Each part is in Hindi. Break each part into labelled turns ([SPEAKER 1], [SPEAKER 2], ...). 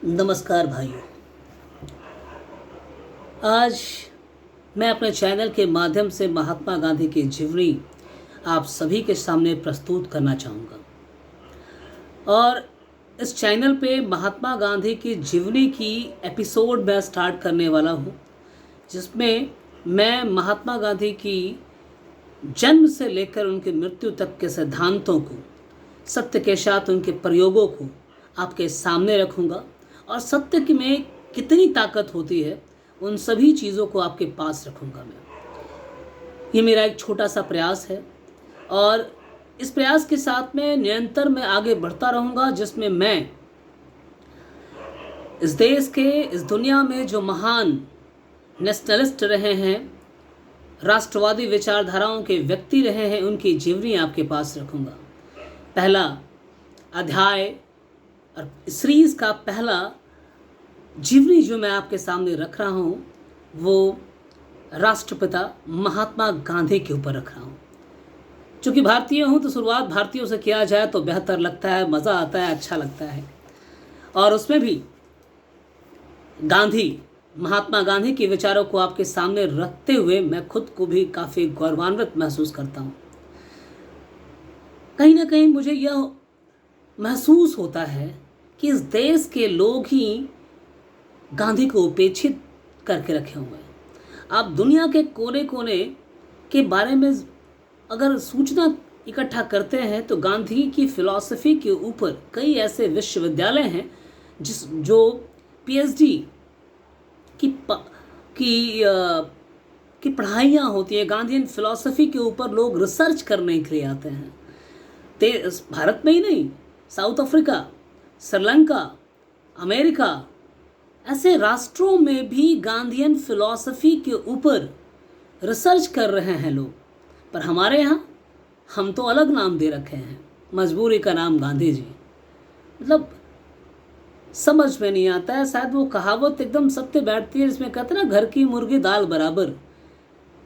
[SPEAKER 1] नमस्कार भाइयों। आज मैं अपने चैनल के माध्यम से महात्मा गांधी की जीवनी आप सभी के सामने प्रस्तुत करना चाहूँगा। और इस चैनल पे महात्मा गांधी की जीवनी की एपिसोड मैं स्टार्ट करने वाला हूँ, जिसमें मैं महात्मा गांधी की जन्म से लेकर उनकी मृत्यु तक के सिद्धांतों को, सत्य के साथ उनके प्रयोगों को आपके सामने रखूँगा और सत्य की में कितनी ताकत होती है उन सभी चीज़ों को आपके पास रखूँगा मैं। ये मेरा एक छोटा सा प्रयास है और इस प्रयास के साथ में निरंतर मैं आगे बढ़ता रहूँगा, जिसमें मैं इस देश के, इस दुनिया में जो महान नेशनलिस्ट रहे हैं, राष्ट्रवादी विचारधाराओं के व्यक्ति रहे हैं, उनकी जीवनी आपके पास रखूँगा। पहला अध्याय और सीरीज़ का पहला जीवनी जो मैं आपके सामने रख रहा हूँ वो राष्ट्रपिता महात्मा गांधी के ऊपर रख रहा हूँ। चूँकि भारतीय हूँ तो शुरुआत भारतीयों से किया जाए तो बेहतर लगता है, मज़ा आता है, अच्छा लगता है। और उसमें भी महात्मा गांधी के विचारों को आपके सामने रखते हुए मैं खुद को भी काफ़ी गौरवान्वित महसूस करता हूँ। कहीं ना कहीं मुझे यह महसूस होता है कि इस देश के लोग ही गांधी को उपेक्षित करके रखे हुए हैं। आप दुनिया के कोने कोने के बारे में अगर सूचना इकट्ठा करते हैं तो गांधी की फिलॉसफी के ऊपर कई ऐसे विश्वविद्यालय हैं जो पीएचडी की पढ़ाइयाँ होती है। गांधीयन फिलॉसफी के ऊपर लोग रिसर्च करने के लिए आते हैं। भारत में ही नहीं, साउथ अफ्रीका, श्रीलंका, अमेरिका, ऐसे राष्ट्रों में भी गांधीयन फिलॉसफी के ऊपर रिसर्च कर रहे हैं लोग। पर हमारे यहाँ हम तो अलग नाम दे रखे हैं, मजबूरी का नाम गांधी जी। मतलब समझ में नहीं आता है। शायद वो कहावत एकदम सत्य बैठती है जिसमें कहते हैं ना, घर की मुर्गी दाल बराबर।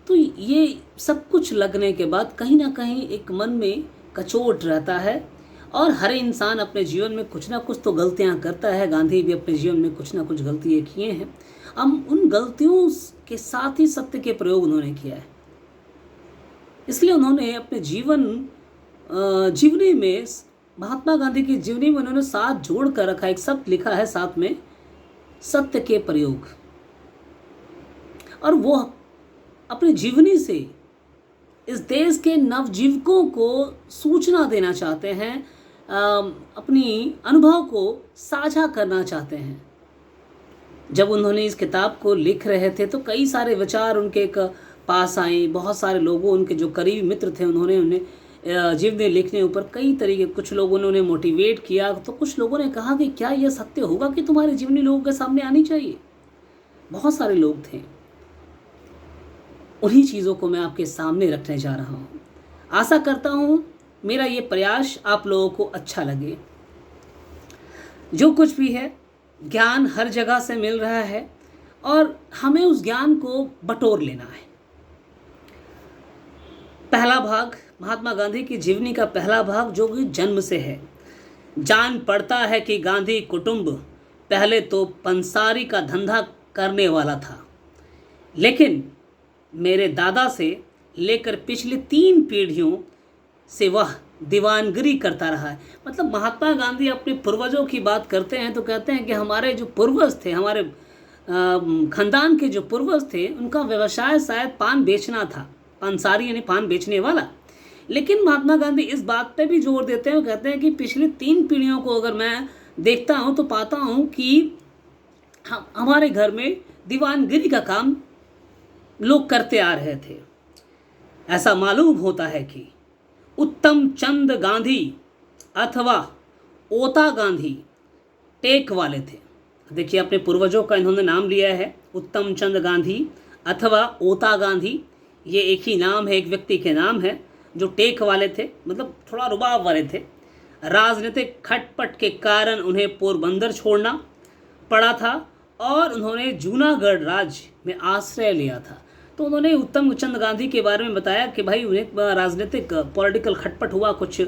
[SPEAKER 1] तो ये सब कुछ लगने के बाद कहीं ना कहीं एक मन में कचोट रहता है और हर इंसान अपने जीवन में कुछ ना कुछ तो गलतियां करता है। गांधी भी अपने जीवन में कुछ ना कुछ गलतियां किए हैं। हम उन गलतियों के साथ ही सत्य के प्रयोग उन्होंने किया है। इसलिए उन्होंने अपने जीवनी में, महात्मा गांधी की जीवनी में उन्होंने साथ जोड़ कर रखा, एक शब्द लिखा है साथ में, सत्य के प्रयोग। और वो अपनी जीवनी से इस देश के नवजीवकों को सूचना देना चाहते हैं, अपनी अनुभव को साझा करना चाहते हैं। जब उन्होंने इस किताब को लिख रहे थे तो कई सारे विचार उनके पास आए। बहुत सारे लोगों, उनके जो करीबी मित्र थे, उन्होंने उन्हें जीवनी लिखने ऊपर कई तरीके, कुछ लोगों ने उन्हें मोटिवेट किया। तो कुछ लोगों ने कहा कि क्या यह सत्य होगा कि तुम्हारी जीवनी लोगों के सामने आनी चाहिए। बहुत सारे लोग थे। उन्हीं चीज़ों को मैं आपके सामने रखने जा रहा हूँ। आशा करता हूँ मेरा ये प्रयास आप लोगों को अच्छा लगे। जो कुछ भी है, ज्ञान हर जगह से मिल रहा है और हमें उस ज्ञान को बटोर लेना है। पहला भाग, महात्मा गांधी की जीवनी का पहला भाग, जो कि जन्म से है। जान पड़ता है कि गांधी कुटुंब पहले तो पंसारी का धंधा करने वाला था, लेकिन मेरे दादा से लेकर पिछली 3 पीढ़ियों से वह दीवानगिरी करता रहा है। मतलब महात्मा गांधी अपने पूर्वजों की बात करते हैं तो कहते हैं कि हमारे जो पूर्वज थे, हमारे खानदान के जो पूर्वज थे, उनका व्यवसाय शायद पान बेचना था, पानसारी यानी पान बेचने वाला। लेकिन महात्मा गांधी इस बात पे भी जोर देते हैं, वो कहते हैं कि पिछली 3 पीढ़ियों को अगर मैं देखता हूँ तो पाता हूँ कि हमारे घर में दीवानगिरी का काम लोग करते आ रहे थे। ऐसा मालूम होता है कि उत्तम चंद गांधी अथवा ओता गांधी टेक वाले थे। देखिए, अपने पूर्वजों का इन्होंने नाम लिया है, उत्तम चंद गांधी अथवा ओता गांधी। ये एक ही नाम है, एक व्यक्ति के नाम है जो टेक वाले थे, मतलब थोड़ा रुबाब वाले थे। राजनीतिक खटपट के कारण उन्हें पोरबंदर छोड़ना पड़ा था और उन्होंने जूनागढ़ राज्य में आश्रय लिया था। तो उन्होंने उत्तम चंद गांधी के बारे में बताया कि भाई उन्हें राजनीतिक पॉलिटिकल खटपट हुआ, कुछ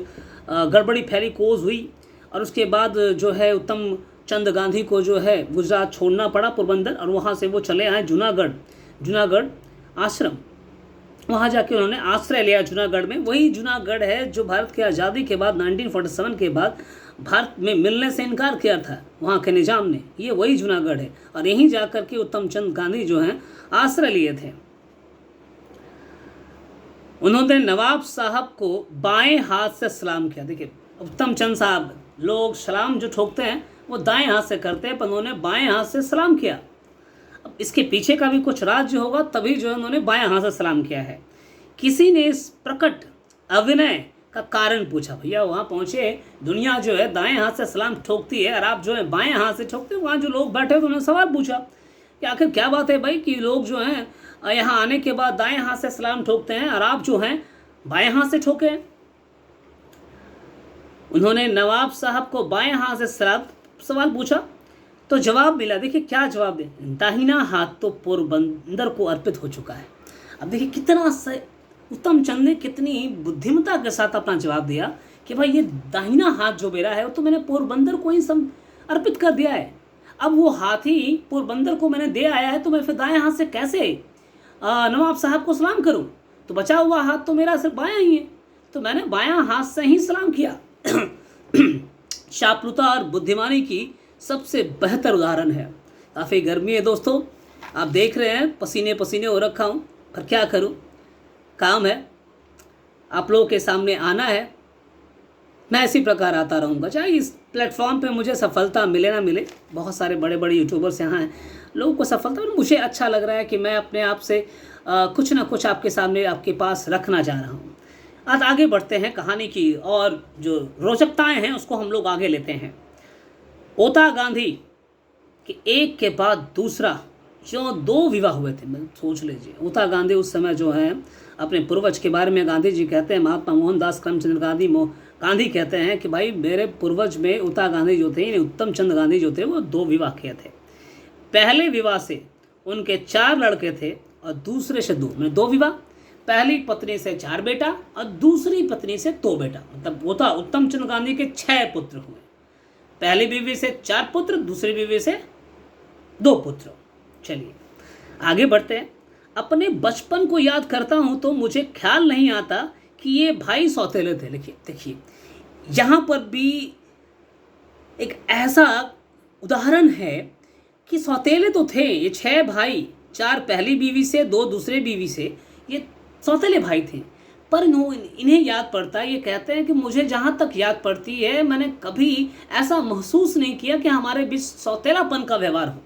[SPEAKER 1] गड़बड़ी फैली, कोज हुई और उसके बाद जो है उत्तम चंद गांधी को जो है गुजरात छोड़ना पड़ा, पोरबंदर, और वहाँ से वो चले आए जूनागढ़ आश्रम। वहाँ जाके उन्होंने आश्रय लिया जूनागढ़ में। वही जूनागढ़ है जो भारत की आज़ादी के बाद 1947 के बाद भारत में मिलने से इनकार किया था वहाँ के निज़ाम ने। ये वही जूनागढ़ है और यहीं जाकर के उत्तम चंद गांधी जो हैं आश्रय लिए थे। उन्होंने नवाब साहब को बाएं हाथ से सलाम किया। देखिए उत्तम चंद साहब, लोग सलाम जो ठोकते हैं वो दाएं हाथ से करते हैं, पर उन्होंने बाएं हाथ से सलाम किया। अब इसके पीछे का भी कुछ राज जो होगा, तभी जो है उन्होंने बाएं हाथ से सलाम किया है। किसी ने इस प्रकट अभिनय का कारण पूछा। भैया वहाँ पहुँचे, दुनिया जो है दाएं हाथ से सलाम ठोकती है और आप जो है बाएं हाथ से ठोकते हैं। वहाँ जो लोग बैठे तो उन्होंने सवाल पूछा कि आखिर क्या बात है भाई कि लोग जो हैं यहाँ आने के बाद दाएं हाथ से सलाम ठोकते हैं और आप जो हैं बाएं हाथ से ठोके। उन्होंने नवाब साहब को बाएं हाथ से सवाल पूछा तो जवाब मिला। देखिए क्या जवाब दे, दाहिना हाथ तो पोरबंदर को अर्पित हो चुका है। अब देखिए कितना उत्तम चंद ने कितनी बुद्धिमता के साथ अपना जवाब दिया कि भाई ये दाहिना हाथ जो मेरा है वो तो मैंने पोरबंदर को ही अर्पित कर दिया है। अब वो हाथ ही पोरबंदर को मैंने दे आया है, तो मैं फिर दाएं हाथ से कैसे नवाब साहब को सलाम करूं? तो बचा हुआ हाथ तो मेरा सिर्फ बायां ही है, तो मैंने बायां हाथ से ही सलाम किया। चापलुता और बुद्धिमानी की सबसे बेहतर उदाहरण है। काफ़ी गर्मी है दोस्तों, आप देख रहे हैं पसीने पसीने हो रखा हूँ, पर क्या करूँ, काम है, आप लोगों के सामने आना है। मैं इसी प्रकार आता रहूँगा, चाहे इस प्लेटफॉर्म पे मुझे सफलता मिले ना मिले। बहुत सारे बड़े बड़े यूट्यूबर्स यहाँ हैं, लोगों को सफलता, और मुझे अच्छा लग रहा है कि मैं अपने आप से कुछ ना कुछ आपके सामने आपके पास रखना चाह रहा हूँ। आज आगे बढ़ते हैं कहानी की, और जो रोचकताएँ हैं उसको हम लोग आगे लेते हैं। ओता गांधी के एक के बाद दूसरा जो 2 विवाह हुए थे, मैं सोच लीजिए। ओता गांधी उस समय जो है अपने पूर्वज के बारे में गांधी जी कहते हैं, महात्मा मोहनदास करमचंद गांधी कहते हैं कि भाई मेरे पूर्वज में ओता गांधी जो थे, उत्तम चंद गांधी जो थे, वो 2 विवाह किए थे। पहले विवाह से उनके 4 लड़के थे और दूसरे से 2, मतलब 2 विवाह। पहली पत्नी से 4 बेटा और दूसरी पत्नी से 2 बेटा, मतलब उत्तम चंद गांधी के 6 पुत्र हुए। पहली बीवी से 4 पुत्र, दूसरी बीवी से 2 पुत्र। चलिए आगे बढ़ते हैं। अपने बचपन को याद करता हूँ तो मुझे ख्याल नहीं आता कि ये भाई सौतेले थे। देखिए यहाँ पर भी एक ऐसा उदाहरण है कि सौतेले तो थे ये 6 भाई, 4 पहली बीवी से, 2 दूसरे बीवी से, ये सौतेले भाई थे। पर इन्हें याद पड़ता है, ये कहते हैं कि मुझे जहाँ तक याद पड़ती है मैंने कभी ऐसा महसूस नहीं किया कि हमारे बीच सौतेलापन का व्यवहार हो,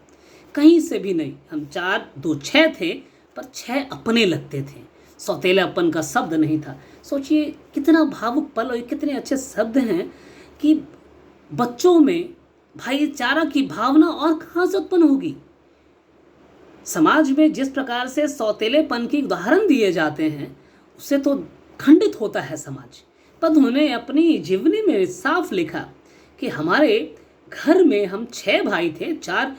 [SPEAKER 1] कहीं से भी नहीं। हम 4, 2, 6 थे, पर 6 अपने लगते थे, सौतेलापन का शब्द नहीं था। सोचिए कितना भावुक पल और कितने अच्छे शब्द हैं कि बच्चों में भाईचारा की भावना और कहाँ से उत्पन्न होगी। समाज में जिस प्रकार से सौतेलेपन की उदाहरण दिए जाते हैं उससे तो खंडित होता है समाज। पर उन्होंने अपनी जीवनी में साफ लिखा कि हमारे घर में हम 6 भाई थे। 4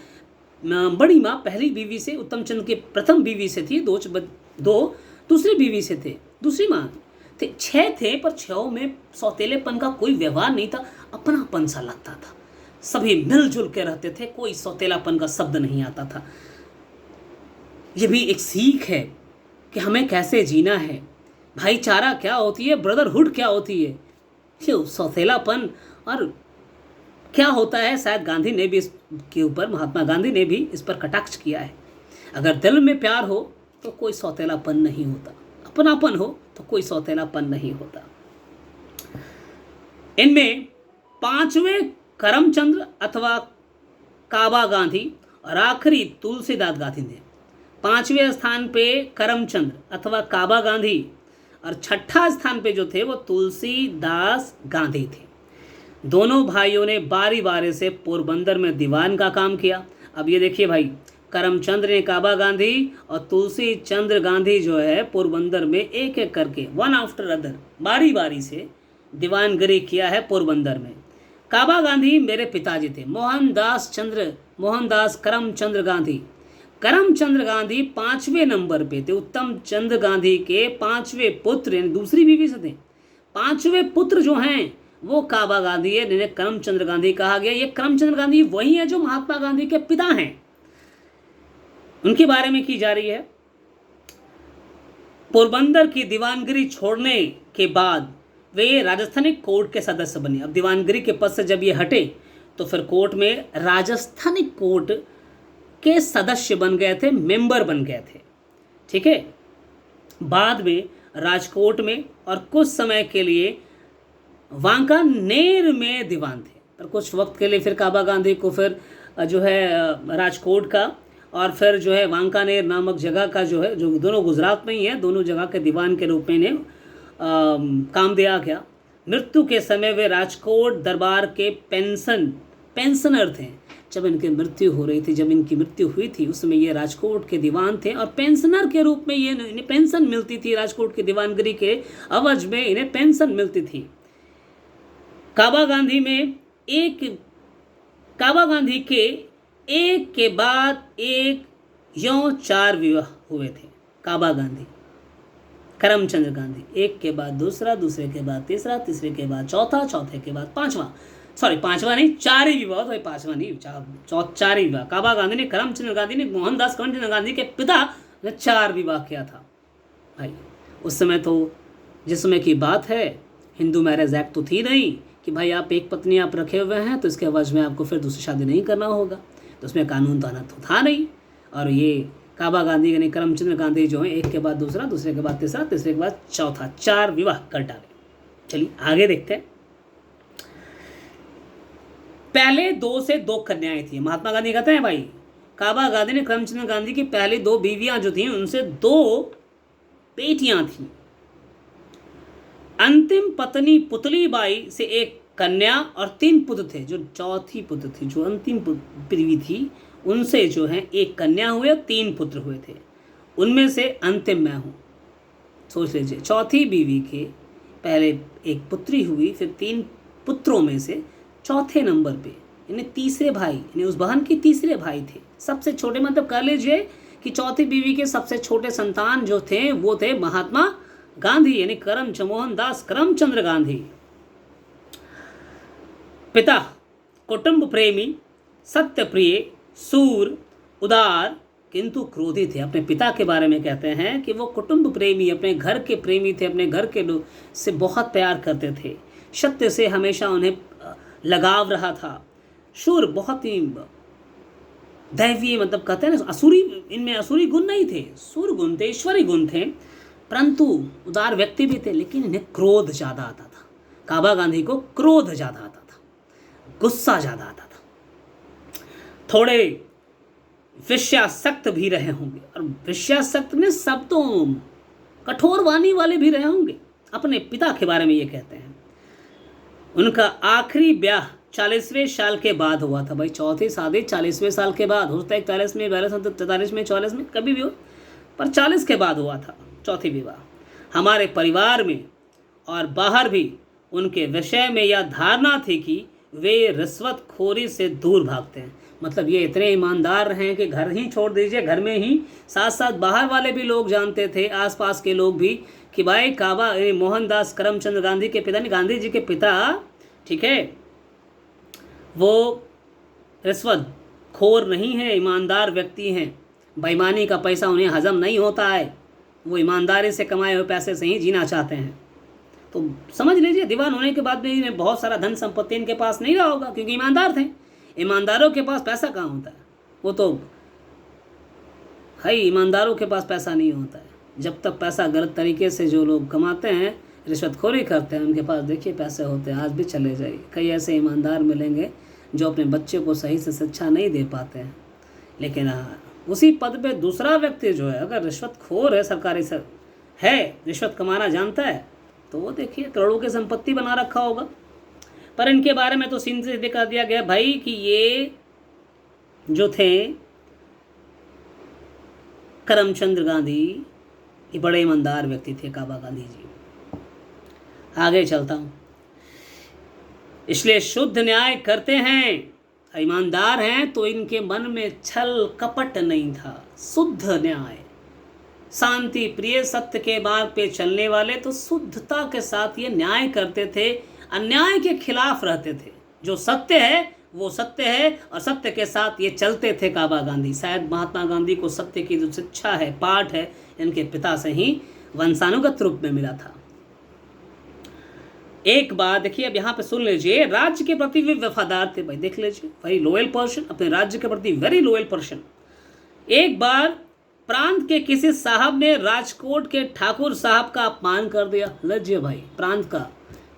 [SPEAKER 1] बड़ी माँ पहली बीवी से, उत्तम चंद की प्रथम बीवी से थी, 2 दूसरी बीवी से थे, दूसरी माँ थे। 6 थे, पर 6 में सौतेलेपन का कोई व्यवहार नहीं था, अपनापन सा लगता था, सभी मिलजुल के रहते थे, कोई सौतेलापन का शब्द नहीं आता था। ये भी एक सीख है कि हमें कैसे जीना है, भाईचारा क्या होती है, ब्रदरहुड क्या होती है, ये सौतेलापन और क्या होता है। शायद गांधी ने भी इसके ऊपर, महात्मा गांधी ने भी इस पर कटाक्ष किया है। अगर दिल में प्यार हो तो कोई सौतेलापन नहीं होता, अपनापन हो तो कोई सौतेलापन नहीं होता। इनमें 5वें करमचंद अथवा काबा गांधी और आखिरी तुलसीदास गांधी थे। 5वें स्थान पे करमचंद अथवा काबा गांधी और 6ठा स्थान पे जो थे वो तुलसीदास गांधी थे। दोनों भाइयों ने बारी बारी से पोरबंदर में दीवान का काम किया। अब ये देखिए भाई, करमचंद ने काबा गांधी और तुलसी चंद्र गांधी जो है पोरबंदर में एक एक करके वन आफ्टर अदर बारी बारी से दीवानगिरी किया है पोरबंदर में। काबा गांधी मेरे पिताजी थे, मोहनदास करमचंद गांधी 5वें नंबर पे थे। उत्तम चंद गांधी के 5वें पुत्र, यानी दूसरी बीवी से थे। 5वें पुत्र जो हैं वो काबा गांधी है जिन्हें करमचंद गांधी कहा गया। ये करमचंद गांधी वही है जो महात्मा गांधी के पिता हैं, उनके बारे में की जा रही है। पोरबंदर की दीवानगिरी छोड़ने के बाद वे राजस्थानी कोर्ट के सदस्य बने। अब दीवानगिरी के पद से जब ये हटे तो फिर कोर्ट में राजस्थानी कोर्ट के सदस्य बन गए थे, मेंबर बन गए थे। ठीक है, बाद में राजकोट में और कुछ समय के लिए वांकानेर में दीवान थे। पर कुछ वक्त के लिए फिर काबा गांधी को फिर जो है राजकोट का और फिर जो है वांकानेर नामक जगह का जो है, जो दोनों गुजरात में ही है, दोनों जगह के दीवान के रूप में इन्हें काम दिया गया। मृत्यु के समय वे राजकोट दरबार के पेंशनर थे। जब इनकी मृत्यु हो रही थी, जब इनकी मृत्यु हुई थी, उस समय ये राजकोट के दीवान थे और पेंशनर के रूप में ये इन्हें पेंशन मिलती थी। राजकोट की दीवानगिरी के अवज में इन्हें पेंशन मिलती थी। काबा गांधी के एक के बाद एक यों 4 विवाह हुए थे। काबा गांधी, करमचंद गांधी, एक के बाद दूसरा, दूसरे के बाद तीसरा, तीसरे के बाद चौथा, चौथे के बाद पांचवा नहीं, 4 ही विवाह, तो 5वां नहीं, 4 ही विवाह। काबा गांधी ने, करमचंद गांधी ने, मोहनदास करमचंद गांधी के पिता ने 4 विवाह किया था। भाई उस समय तो, जिस समय की बात है, हिंदू मैरिज एक्ट तो थी नहीं कि भाई आप एक पत्नी आप रखे हुए हैं तो इसके एवज में आपको फिर दूसरी शादी नहीं करना होगा, तो उसमें कानून तो था नहीं। और ये काबा गांधी यानी करमचंद गांधी जो है, एक के बाद दूसरा, दूसरे के बाद तीसरा, तीसरे के बाद चौथा, 4 विवाह कर डाले। चलिए आगे देखते हैं। पहले 2 से 2 कन्याएं थी। महात्मा गांधी कहते हैं भाई काबा गांधी ने करमचंद गांधी की पहली 2 बीवियां जो थी उनसे 2 बेटियां थी। अंतिम पत्नी पुतली बाई से 1 कन्या और 3 पुत्र थे। जो चौथी पुत्र थी, जो अंतिम बीवी थी, उनसे जो है 1 कन्या हुए और 3 पुत्र हुए थे। उनमें से अंतिम मैं हूँ। सोच लीजिए, चौथी बीवी के पहले 1 पुत्री हुई, फिर 3 पुत्रों में से चौथे नंबर पे यानी तीसरे भाई, यानी उस बहन के तीसरे भाई थे, सबसे छोटे। मतलब कह लीजिए कि चौथी बीवी के सबसे छोटे संतान जो थे वो थे महात्मा गांधी यानी मोहनदास करमचंद गांधी। पिता कुटुंब प्रेमी, सत्य प्रिय, सूर, उदार किंतु क्रोधी थे। अपने पिता के बारे में कहते हैं कि वो कुटुंब प्रेमी, अपने घर के प्रेमी थे, अपने घर के लोग से बहुत प्यार करते थे। सत्य से हमेशा उन्हें लगाव रहा था। शूर, बहुत ही दैवीय, मतलब कहते हैं ना असुरी, इनमें असुरी गुण नहीं थे, सूर गुण थे, ईश्वरी गुण थे, परंतु उदार व्यक्ति भी थे। लेकिन इन्हें क्रोध ज़्यादा आता था। काबा गांधी को क्रोध ज़्यादा आता था, गुस्सा ज़्यादा आता था। थोड़े विषयासक्त भी रहे होंगे, और विषयासक्त में सब तो कठोर वाणी वाले भी रहे होंगे। अपने पिता के बारे में ये कहते हैं। उनका आखिरी ब्याह 40वें साल के बाद हुआ था। भाई चौथी शादी 40वें साल के बाद, हो सकता है 41 में, 42 में, 43 में, 44 में, कभी भी हो, पर 40 के बाद हुआ था चौथी विवाह। हमारे परिवार में और बाहर भी उनके विषय में यह धारणा थी कि वे रिश्वतखोरी से दूर भागते हैं। मतलब ये इतने ईमानदार हैं कि घर ही छोड़ दीजिए, घर में ही, साथ साथ बाहर वाले भी लोग जानते थे, आसपास के लोग भी, कि भाई काबा मोहनदास करमचंद गांधी के पिता, गांधी जी के पिता, ठीक है, वो रिश्वतखोर नहीं है, ईमानदार व्यक्ति हैं। बेईमानी का पैसा उन्हें हजम नहीं होता है, वो ईमानदारी से कमाए हुए पैसे से ही जीना चाहते हैं। तो समझ लीजिए, दीवान होने के बाद भी इन्हें बहुत सारा धन संपत्ति इनके पास नहीं रहा होगा, क्योंकि ईमानदार थे। ईमानदारों के पास पैसा कहाँ होता है, वो तो है, ईमानदारों के पास पैसा नहीं होता है। जब तक पैसा गलत तरीके से जो लोग कमाते हैं, रिश्वतखोरी करते हैं, उनके पास देखिए पैसे होते हैं। आज भी चले जाइए, कई ऐसे ईमानदार मिलेंगे जो अपने बच्चे को सही से शिक्षा नहीं दे पाते हैं। लेकिन उसी पद पे दूसरा व्यक्ति जो है, अगर रिश्वतखोर है, सरकारी है, रिश्वत कमाना जानता है, तो वो देखिए करोड़ों की संपत्ति बना रखा होगा। पर इनके बारे में तो सीधे दिखा दिया गया भाई कि ये जो थे करमचंद गांधी, ये बड़े ईमानदार व्यक्ति थे, काबा गांधी जी। आगे चलता हूँ। इसलिए शुद्ध न्याय करते हैं, ईमानदार हैं, तो इनके मन में छल कपट नहीं था। शुद्ध न्याय, शांति प्रिय, सत्य के मार्ग पे चलने वाले, तो शुद्धता के साथ ये न्याय करते थे। अन्याय के खिलाफ रहते थे। जो सत्य है वो सत्य है और सत्य के साथ ये चलते थे काबा गांधी। शायद महात्मा गांधी को सत्य की जो शिक्षा है, पाठ है, इनके पिता से ही वंशानुगत रूप में मिला था। एक बात देखिए, अब यहाँ पे सुन लीजिए, राज्य के प्रति भी वफादार थे भाई, देख लीजिए, वेरी लोयल पर्सन, अपने राज्य के प्रति वेरी लोयल पर्सन। एक बार प्रांत के किसी साहब ने राजकोट के ठाकुर साहब का अपमान कर दिया। लीजिए भाई, प्रांत का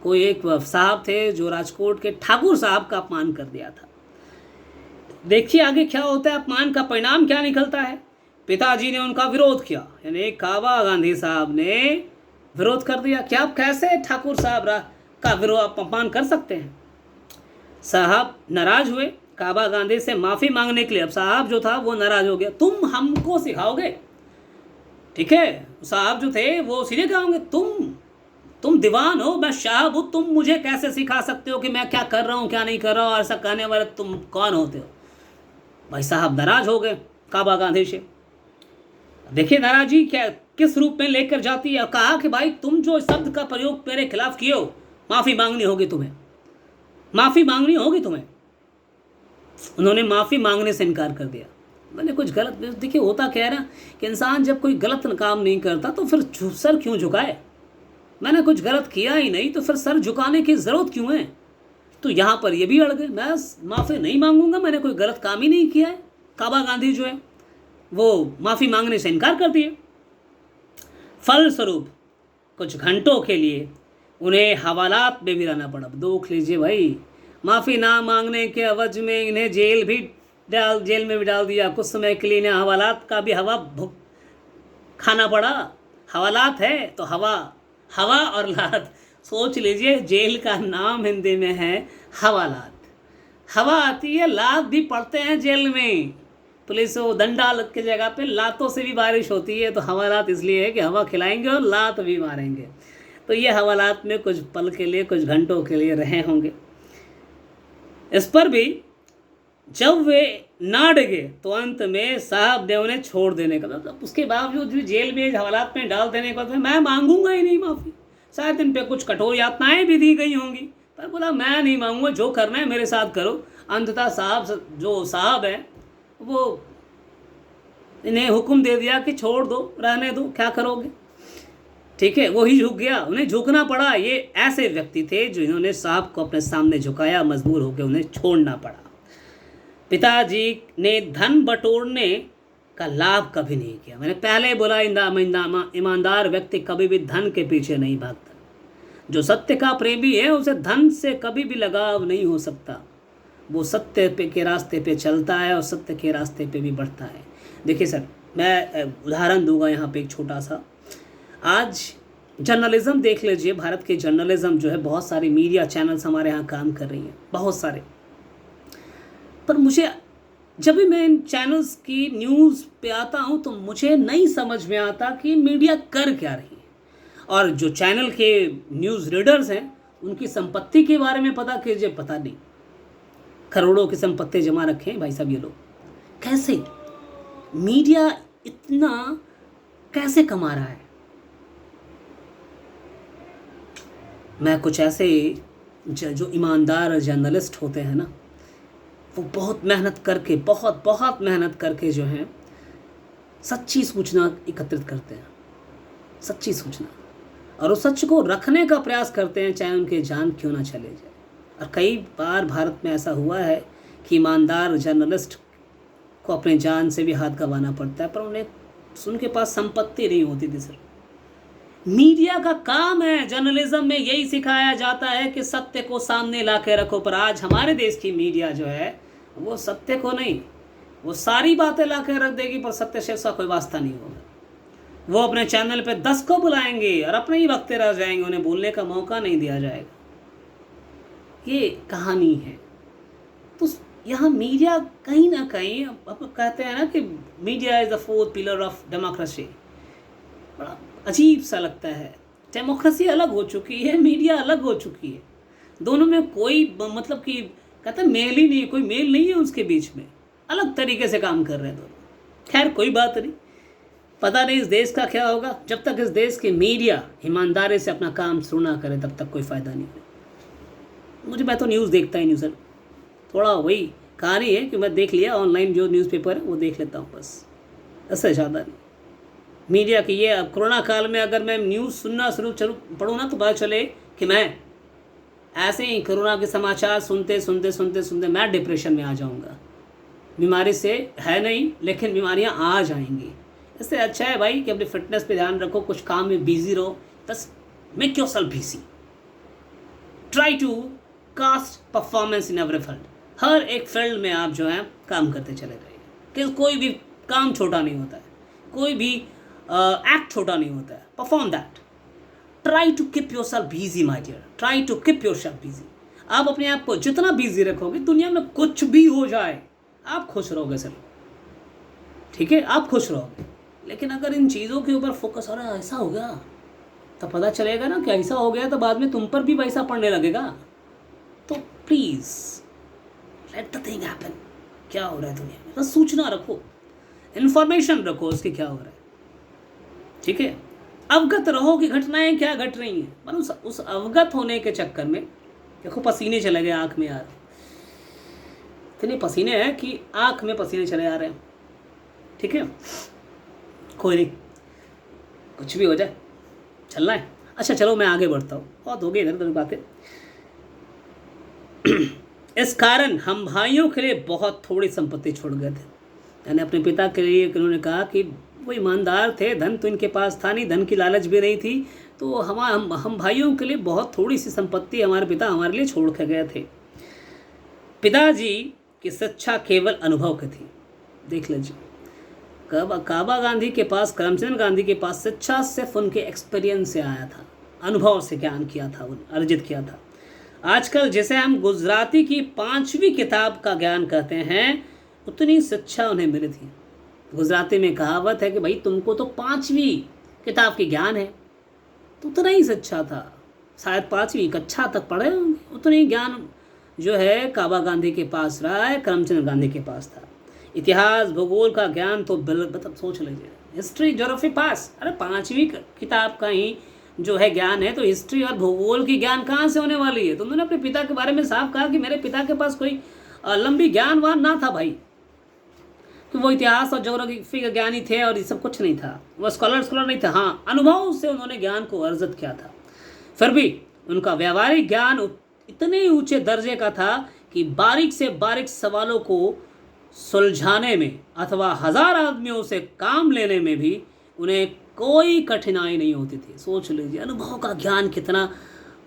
[SPEAKER 1] कोई एक साहब थे जो राजकोट के ठाकुर साहब का अपमान कर दिया था। देखिए आगे क्या होता है, अपमान का परिणाम क्या निकलता है। पिताजी ने उनका विरोध किया, यानी काबा गांधी साहब ने विरोध कर दिया। क्या आप कैसे ठाकुर साहब का विरोध अपमान कर सकते हैं। साहब नाराज हुए, काबा गांधी से माफ़ी मांगने के लिए। अब साहब जो था वो नाराज हो गया, तुम हमको सिखाओगे, ठीक है। साहब जो थे वो सीधे कहोगे, तुम दीवान हो, मैं साहब हूँ, तुम मुझे कैसे सिखा सकते हो कि मैं क्या कर रहा हूँ क्या नहीं कर रहा हूँ, ऐसा कहने वाले तुम कौन होते हो। भाई साहब नाराज हो गए काबा गांधी से। देखिए नाराजी क्या किस रूप में लेकर जाती है। कहा कि भाई तुम जो शब्द का प्रयोग मेरे खिलाफ किए हो, माफ़ी मांगनी होगी तुम्हें, माफ़ी मांगनी होगी तुम्हें। उन्होंने माफ़ी मांगने से इनकार कर दिया। मैंने कुछ गलत, देखिए होता क्या है ना कि इंसान जब कोई गलत काम नहीं करता तो फिर सर क्यों झुकाए। मैंने कुछ गलत किया ही नहीं तो फिर सर झुकाने की ज़रूरत क्यों है। तो यहाँ पर ये भी अड़ गए, मैं माफ़ी नहीं मांगूंगा, मैंने कोई गलत काम ही नहीं किया है। काबा गांधी जो है वो माफ़ी मांगने से इनकार कर दिए। फलस्वरूप कुछ घंटों के लिए उन्हें हवालात में भी रहना पड़ा। देख लीजिए भाई, माफ़ी ना मांगने के एवज में इन्हें जेल में भी डाल दिया। कुछ समय के लिए इन्हें हवालात का भी खाना पड़ा। हवालात है तो हवा और लात, सोच लीजिए, जेल का नाम हिंदी में है हवालात। हवा आती है, लात भी पड़ते हैं जेल में। पुलिस वो डंडा के जगह पे लातों से भी बारिश होती है। तो हवालात इसलिए है कि हवा खिलाएंगे और लात भी मारेंगे। तो ये हवालात में कुछ पल के लिए, कुछ घंटों के लिए रहे होंगे। इस पर भी जब वे ना डगे तो अंत में साहब ने उन्हें छोड़ देने का, मतलब उसके बावजूद भी जेल में हवालात में डाल देने का, तो मैं मांगूंगा ही नहीं माफ़ी। शायद इन पे कुछ कठोर यातनाएं भी दी गई होंगी, पर बोला मैं नहीं मांगूंगा, जो करना है मेरे साथ करो। अंततः साहब है वो इन्हें हुक्म दे दिया कि छोड़ दो, रहने दो, क्या करोगे, ठीक है। वो ही झुक गया, उन्हें झुकना पड़ा। ये ऐसे व्यक्ति थे जो इन्होंने साहब को अपने सामने झुकाया, मजबूर होकर उन्हें छोड़ना पड़ा। पिताजी ने धन बटोरने का लाभ कभी नहीं किया। मैंने पहले बोला, ईमानदार व्यक्ति कभी भी धन के पीछे नहीं भागता। जो सत्य का प्रेमी है उसे धन से कभी भी लगाव नहीं हो सकता। वो सत्य के रास्ते पे चलता है और सत्य के रास्ते पे भी बढ़ता है। देखिए सर, मैं उदाहरण दूंगा यहाँ पे एक छोटा सा। आज जर्नलिज्म देख लीजिए, भारत के जर्नलिज्म जो है, बहुत सारी मीडिया चैनल्स हमारे यहाँ काम कर रही हैं, बहुत सारे। पर मुझे जब भी मैं इन चैनल्स की न्यूज़ पे आता हूँ तो मुझे नहीं समझ में आता कि मीडिया कर क्या रही है। और जो चैनल के न्यूज़ रीडर्स हैं उनकी संपत्ति के बारे में पता कीजिए, पता नहीं, करोड़ों की संपत्ति जमा रखे हैं भाई साहब ये लोग। कैसे मीडिया इतना कैसे कमा रहा है। मैं कुछ ऐसे जो ईमानदार जर्नलिस्ट होते हैं ना, वो बहुत मेहनत करके, बहुत मेहनत करके जो है सच्ची सूचना एकत्रित करते हैं, सच्ची सूचना, और उस सच को रखने का प्रयास करते हैं, चाहे उनके जान क्यों ना चले जाए। और कई बार भारत में ऐसा हुआ है कि ईमानदार जर्नलिस्ट को अपने जान से भी हाथ गंवाना पड़ता है, पर उनके पास संपत्ति नहीं होती थी सर। मीडिया का काम है, जर्नलिज्म में यही सिखाया जाता है कि सत्य को सामने ला के रखो। पर आज हमारे देश की मीडिया जो है वो सत्य को नहीं, वो सारी बातें ला के रख देगी, पर सत्य से उसका कोई वास्ता नहीं होगा। वो अपने चैनल पे 10 को बुलाएंगे और अपने ही वक्ते रह जाएंगे, उन्हें बोलने का मौका नहीं दिया जाएगा। ये कहानी है। तो यहाँ मीडिया कहीं ना कहीं, अब कहते हैं ना कि media is the fourth pillar of democracy, बड़ा अजीब सा लगता है। डेमोक्रेसी अलग हो चुकी है, मीडिया अलग हो चुकी है, दोनों में कोई मतलब कि कहते हैं मेल ही नहीं, कोई मेल नहीं है उसके बीच में, अलग तरीके से काम कर रहे हैं दोनों। खैर कोई बात नहीं, पता नहीं इस देश का क्या होगा। जब तक इस देश की मीडिया ईमानदारी से अपना काम शुरू ना करे तब तक कोई फ़ायदा नहीं है। मैं तो न्यूज़ देखता ही नहीं सर, थोड़ा वही कहानी है कि मैं देख लिया ऑनलाइन जो न्यूज़पेपर है वो देख लेता हूँ बस, इससे ज़्यादा नहीं। मीडिया की ये अब कोरोना काल में अगर मैं न्यूज़ सुनना शुरू पढ़ूँ ना तो पता चले कि मैं ऐसे ही कोरोना के समाचार सुनते सुनते सुनते सुनते मैं डिप्रेशन में आ जाऊँगा। बीमारी से है नहीं, लेकिन बीमारियाँ आ जाएंगी। इससे अच्छा है भाई कि अपनी फिटनेस पे ध्यान रखो, कुछ काम में बिजी रहो, बस make yourself busy, try to cast performance in every field. हर एक फील्ड में आप जो है काम करते चले जाइए, कि कोई भी काम छोटा नहीं होता है, कोई भी एक्ट छोटा नहीं होता है। Perform that, try to keep yourself busy my dear, try to keep yourself busy. आप अपने आप को जितना बिजी रखोगे, दुनिया में कुछ भी हो जाए आप खुश रहोगे सर, ठीक है, आप खुश रहोगे। लेकिन अगर इन चीज़ों के ऊपर फोकस हो रहा है, ऐसा हो गया तो पता चलेगा ना कि ऐसा हो गया तो बाद में तुम पर भी वैसा पड़ने लगेगा। तो please let the thing happen. क्या हो रहा है दुनिया में, बस सूचना रखो, इन्फॉर्मेशन रखो उसके क्या हो रहा है, ठीक है, अवगत रहो कि घटनाएं क्या घट रही हैं। पर उस अवगत होने के चक्कर में देखो पसीने चले गए आँख में यार, इतने पसीने हैं कि आँख में पसीने चले आ रहे हैं, ठीक है, कोई नहीं, कुछ भी हो जाए, चलना है। अच्छा चलो मैं आगे बढ़ता हूँ, बहुत हो गई इधर उधर बातें। इस कारण हम भाइयों के लिए बहुत थोड़ी संपत्ति छोड़ गए थे। यानी अपने पिता के लिए उन्होंने कहा कि वो ईमानदार थे, धन तो इनके पास था नहीं, धन की लालच भी नहीं थी, तो हम भाइयों के लिए बहुत थोड़ी सी संपत्ति हमारे पिता हमारे लिए छोड़ के गए थे। पिताजी की शिक्षा केवल अनुभव की थी। देख लीजिए, काबा गांधी के पास, करमचंद गांधी के पास शिक्षा सिर्फ उनके एक्सपीरियंस से आया था, अनुभव से ज्ञान किया था, अर्जित किया था। आजकल जैसे हम गुजराती की 5वीं किताब का ज्ञान कहते हैं, उतनी शिक्षा उन्हें मिली थी। गुजराती में कहावत है कि भाई तुमको तो 5वीं किताब की ज्ञान है, तो उतना ही शिक्षा था, शायद 5वीं कक्षा तक पढ़े होंगे, उतना ही ज्ञान जो है काबा गांधी के पास रहा है, करमचंद गांधी के पास था। इतिहास भूगोल का ज्ञान तो मतलब सोच लीजिए, हिस्ट्री ज्योग्राफी पास, अरे 5वीं किताब का ही जो है ज्ञान है, तो हिस्ट्री और भूगोल की ज्ञान कहाँ से होने वाली है। तो उन्होंने अपने पिता के बारे में साफ कहा कि मेरे पिता के पास कोई लंबी ज्ञानवान ना था भाई, कि वो इतिहास और ज्योग्राफी का ज्ञानी थे और ये सब कुछ नहीं था, वो स्कॉलर नहीं था। हाँ, अनुभव से उन्होंने ज्ञान को अर्जित किया था। फिर भी उनका व्यवहारिक ज्ञान इतने ऊंचे दर्जे का था कि बारीक से बारीक सवालों को सुलझाने में अथवा 1000 आदमियों से काम लेने में भी उन्हें कोई कठिनाई नहीं होती थी। सोच लीजिए अनुभव का ज्ञान कितना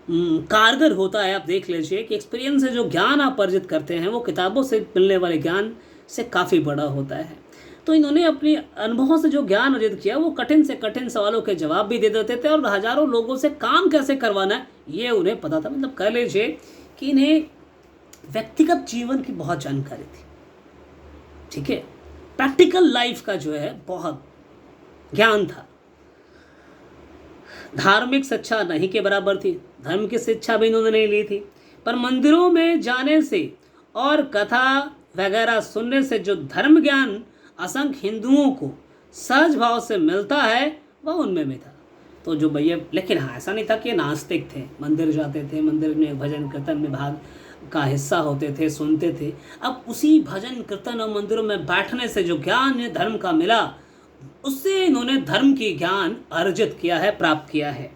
[SPEAKER 1] कारगर होता है। आप देख लीजिए कि एक्सपीरियंस से जो ज्ञान आप अर्जित करते हैं वो किताबों से मिलने वाले ज्ञान से काफ़ी बड़ा होता है। तो इन्होंने अपने अनुभवों से जो ज्ञान अर्जित किया वो कठिन से कठिन सवालों के जवाब भी दे देते थे और हज़ारों लोगों से काम कैसे करवाना है ये उन्हें पता था। मतलब कह लीजिए कि इन्हें व्यक्तिगत जीवन की बहुत जानकारी थी, ठीक है, प्रैक्टिकल लाइफ का जो है बहुत ज्ञान था। धार्मिक शिक्षा नहीं के बराबर थी, धर्म की शिक्षा भी इन्होंने नहीं ली थी, पर मंदिरों में जाने से और कथा वगैरह सुनने से जो धर्म ज्ञान असंख्य हिंदुओं को सहज भाव से मिलता है वह उनमें भी था। तो जो भैया, लेकिन हाँ ऐसा नहीं था कि नास्तिक थे, मंदिर जाते थे, मंदिर में भजन कीर्तन में भाग का हिस्सा होते थे, सुनते थे। अब उसी भजन कीर्तन और मंदिरों में बैठने से जो ज्ञान है धर्म का मिला, उससे इन्होंने धर्म की ज्ञान अर्जित किया है, प्राप्त किया है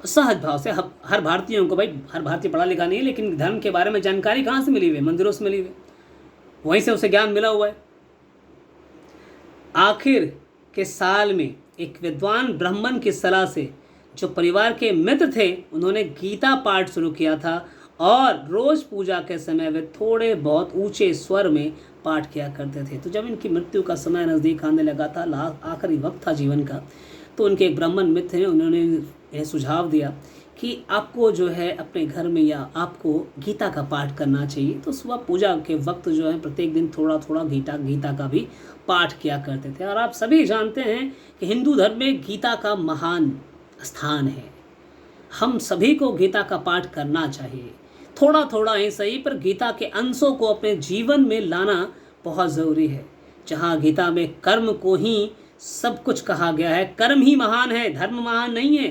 [SPEAKER 1] सहज भाव से। हर भारतीयों को, भाई हर भारतीय पढ़ा लिखा नहीं है, लेकिन धर्म के बारे में जानकारी कहाँ से मिली हुई है? मंदिरों से मिली हुई, वहीं से उसे ज्ञान मिला हुआ है। आखिर के साल में एक विद्वान ब्राह्मण की सलाह से जो परिवार के मित्र थे उन्होंने गीता पाठ शुरू किया था और रोज पूजा के समय वे थोड़े बहुत ऊंचे स्वर में पाठ किया करते थे। तो जब इनकी मृत्यु का समय नज़दीक आने लगा था, आखिरी वक्त था जीवन का, तो उनके एक ब्राह्मण मित्र हैं, उन्होंने यह सुझाव दिया कि आपको जो है अपने घर में या आपको गीता का पाठ करना चाहिए। तो सुबह पूजा के वक्त जो है प्रत्येक दिन थोड़ा थोड़ा गीता का भी पाठ किया करते थे। और आप सभी जानते हैं कि हिंदू धर्म में गीता का महान स्थान है। हम सभी को गीता का पाठ करना चाहिए, थोड़ा थोड़ा ही सही, पर गीता के अंशों को अपने जीवन में लाना बहुत ज़रूरी है। जहाँ गीता में कर्म को ही सब कुछ कहा गया है, कर्म ही महान है, धर्म महान नहीं है,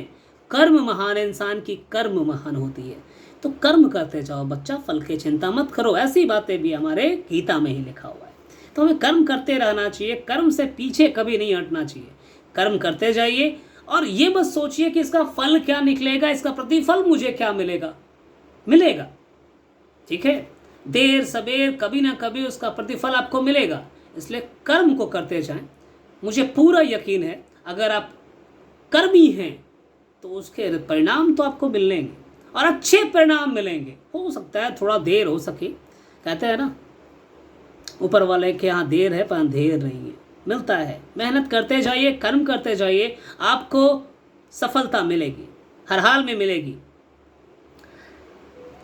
[SPEAKER 1] कर्म महान है, इंसान की कर्म महान होती है। तो तो कर्म करते जाओ बच्चा, फल की चिंता मत करो। ऐसी बातें भी हमारे गीता में ही लिखा हुआ है। तो हमें कर्म करते रहना चाहिए, कर्म से पीछे कभी नहीं हटना चाहिए। कर्म करते जाइए और ये बस सोचिए कि इसका फल क्या निकलेगा, इसका प्रतिफल मुझे क्या मिलेगा। मिलेगा, ठीक है, देर सबेर कभी ना कभी उसका प्रतिफल आपको मिलेगा। इसलिए कर्म को करते जाएं। मुझे पूरा यकीन है अगर आप कर्मी हैं तो उसके परिणाम तो आपको मिलेंगे और अच्छे परिणाम मिलेंगे। हो सकता है थोड़ा देर हो सके, कहते हैं ना ऊपर वाले के यहाँ देर है पर अंधेर नहीं है, मिलता है। मेहनत करते जाइए, कर्म करते जाइए, आपको सफलता मिलेगी, हर हाल में मिलेगी।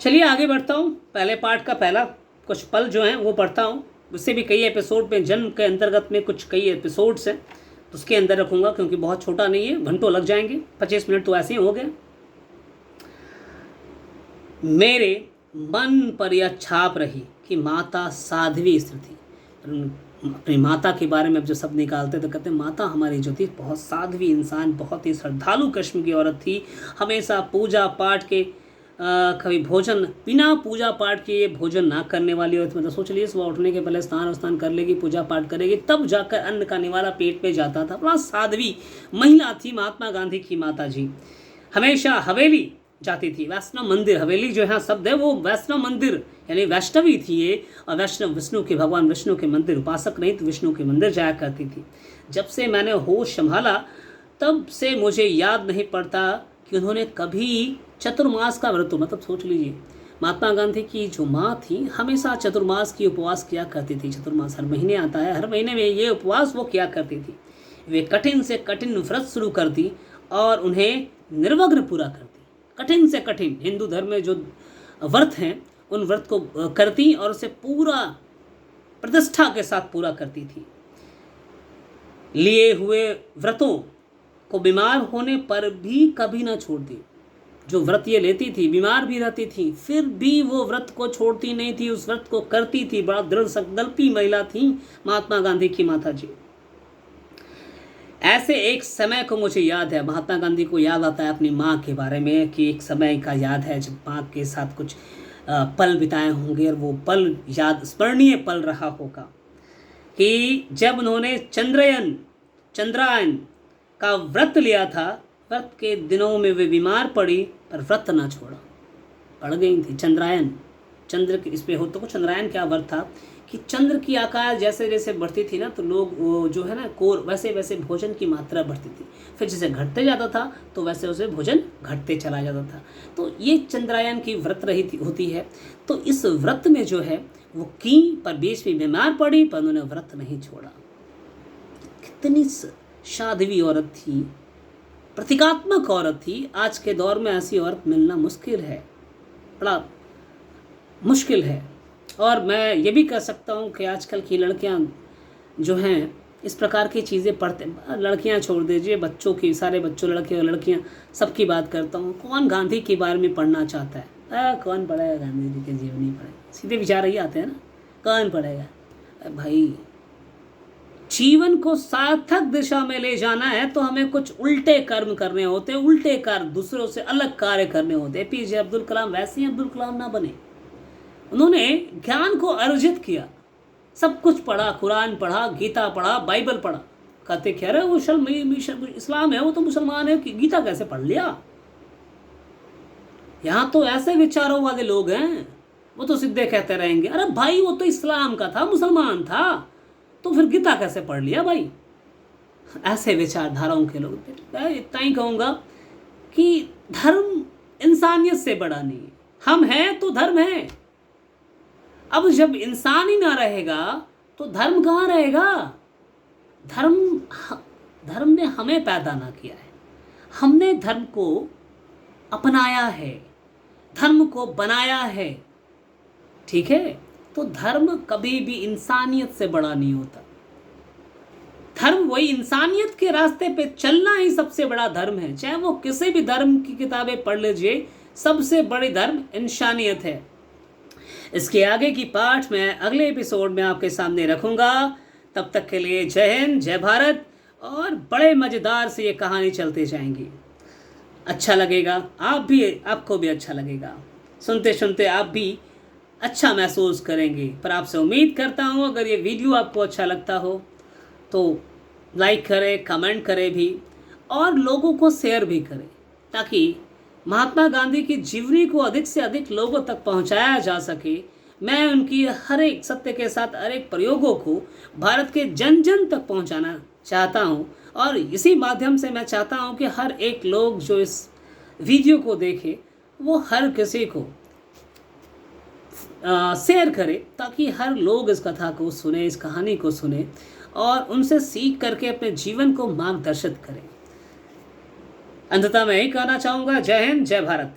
[SPEAKER 1] चलिए आगे बढ़ता हूँ। पहले पार्ट का पहला कुछ पल जो हैं वो पढ़ता हूँ। उससे भी कई एपिसोड में, जन्म के अंतर्गत में कुछ कई एपिसोड्स हैं, तो उसके अंदर रखूँगा क्योंकि बहुत छोटा नहीं है, घंटों लग जाएंगे, 25 मिनट तो ऐसे ही हो गए। मेरे मन पर यह छाप रही कि माता साध्वी स्त्री थी। अपनी माता के बारे में अब जो सब निकालते तो कहते हैं माता हमारी जो थी बहुत साध्वी इंसान, बहुत ही श्रद्धालु किस्म की औरत थी। हमेशा पूजा पाठ के कभी भोजन, बिना पूजा पाठ के ये भोजन ना करने वाली औरत। मतलब सोच लीजिए सुबह उठने के पहले स्नान कर लेगी, पूजा पाठ करेगी, तब जाकर अन्न का निवाला पेट में जाता था। बड़ा साध्वी महिला थी महात्मा गांधी की माता जी। हमेशा हवेली जाती थी, वैष्णव मंदिर, हवेली जो यहाँ शब्द है वो वैष्णव मंदिर यानी वैष्णवी थी ये। और वैष्णव विष्णु के, भगवान विष्णु के मंदिर, उपासक नहीं तो विष्णु के मंदिर जाया करती थी। जब से मैंने होश संभाला तब से मुझे याद नहीं पड़ता कि उन्होंने कभी चतुर्मास का व्रत, मतलब सोच लीजिए महात्मा गांधी की जो माँ थी हमेशा चतुर्मास की उपवास किया करती थी। चतुर्मास हर महीने आता है, हर महीने में ये उपवास वो किया करती थी। वे कठिन से कठिन व्रत शुरू करती और उन्हें निर्विघ्न पूरा करती। कठिन से कठिन हिंदू धर्म में जो व्रत हैं उन व्रत को करती और उसे पूरा प्रतिष्ठा के साथ पूरा करती थी। लिए हुए व्रतों को बीमार होने पर भी कभी ना छोड़ती। जो व्रत ये लेती थी, बीमार भी रहती थी, फिर भी वो व्रत को छोड़ती नहीं थी, उस व्रत को करती थी। बड़ा दृढ़ संकल्पी महिला थी महात्मा गांधी की माता जी। ऐसे एक समय को मुझे याद है, महात्मा गांधी को याद आता है अपनी माँ के बारे में कि एक समय का याद है जब माँ के साथ कुछ पल बिताए होंगे और वो पल याद स्मरणीय पल रहा होगा कि जब उन्होंने चंद्रायन का व्रत लिया था। व्रत के दिनों में वे बीमार पड़ी पर व्रत ना छोड़ा, पड़ गई थी। चंद्रायन, चंद्र इस पे हो तो चंद्रायन क्या व्रत था कि चंद्र की आकार जैसे जैसे बढ़ती थी ना तो लोग वो जो है ना कोर वैसे वैसे भोजन की मात्रा बढ़ती थी। फिर जैसे घटते जाता था तो वैसे वैसे भोजन घटते चला जाता था। तो ये चंद्रायन की व्रत रही थी होती है। तो इस व्रत में जो है वो की पर बीच में बीमार पड़ी पर उन्होंने व्रत नहीं छोड़ा। कितनी साध्वी औरत थी, प्रतीकात्मक औरत थी। आज के दौर में ऐसी औरत मिलना मुश्किल है, बड़ा मुश्किल है। और मैं ये भी कह सकता हूँ कि आजकल की लड़कियाँ जो हैं इस प्रकार की चीज़ें पढ़ते, लड़कियाँ छोड़ दीजिए, बच्चों की, सारे बच्चों, लड़के और लड़कियाँ सबकी बात करता हूँ। कौन गांधी के बारे में पढ़ना चाहता है? कौन पढ़ेगा गांधी जी के जीवनी पढ़े, सीधे विचार ही आते हैं ना, कौन पढ़ेगा भाई। जीवन को सार्थक दिशा में ले जाना है तो हमें कुछ उल्टे कर्म करने होते, उल्टे कार्य, दूसरों से अलग कार्य करने होते। एपीजे अब्दुल कलाम वैसे ही अब्दुल कलाम ना बने। उन्होंने ज्ञान को अर्जित किया, सब कुछ पढ़ा, कुरान पढ़ा, गीता पढ़ा, बाइबल पढ़ा। कहते कह रहे वो इस्लाम है, वो तो मुसलमान है, कि गीता कैसे पढ़ लिया? यहाँ तो ऐसे विचारों वाले लोग हैं, वो तो सीधे कहते रहेंगे अरे भाई वो तो इस्लाम का था, मुसलमान था, तो फिर गीता कैसे पढ़ लिया भाई? ऐसे विचारधाराओं के लोग। मैं इतना ही कहूँगा कि धर्म इंसानियत से बड़ा नहीं है। हम हैं तो धर्म है। अब जब इंसान ही ना रहेगा तो धर्म कहाँ रहेगा? धर्म ने हमें पैदा ना किया है, हमने धर्म को अपनाया है, धर्म को बनाया है, ठीक है? तो धर्म कभी भी इंसानियत से बड़ा नहीं होता। धर्म वही, इंसानियत के रास्ते पे चलना ही सबसे बड़ा धर्म है। चाहे वो किसी भी धर्म की किताबें पढ़ लीजिए, सबसे बड़ी धर्म इंसानियत है। इसके आगे की पाठ मैं अगले एपिसोड में आपके सामने रखूंगा। तब तक के लिए जय हिंद, जय भारत। और बड़े मज़ेदार से ये कहानी चलती जाएंगी। अच्छा लगेगा, आपको भी अच्छा लगेगा। सुनते सुनते आप भी अच्छा महसूस करेंगे। पर आपसे उम्मीद करता हूँ अगर ये वीडियो आपको अच्छा लगता हो तो लाइक करें, कमेंट करें भी और लोगों को शेयर भी करें, ताकि महात्मा गांधी की जीवनी को अधिक से अधिक लोगों तक पहुंचाया जा सके। मैं उनकी हर एक सत्य के साथ हर एक प्रयोगों को भारत के जन जन तक पहुंचाना चाहता हूं, और इसी माध्यम से मैं चाहता हूं कि हर एक लोग जो इस वीडियो को देखे वो हर किसी को शेयर करे, ताकि हर लोग इस कथा को सुने, इस कहानी को सुने और उनसे सीख करके अपने जीवन को मार्गदर्शित करें। अंततः मैं यही कहना चाहूँगा, जय हिंद, जय भारत।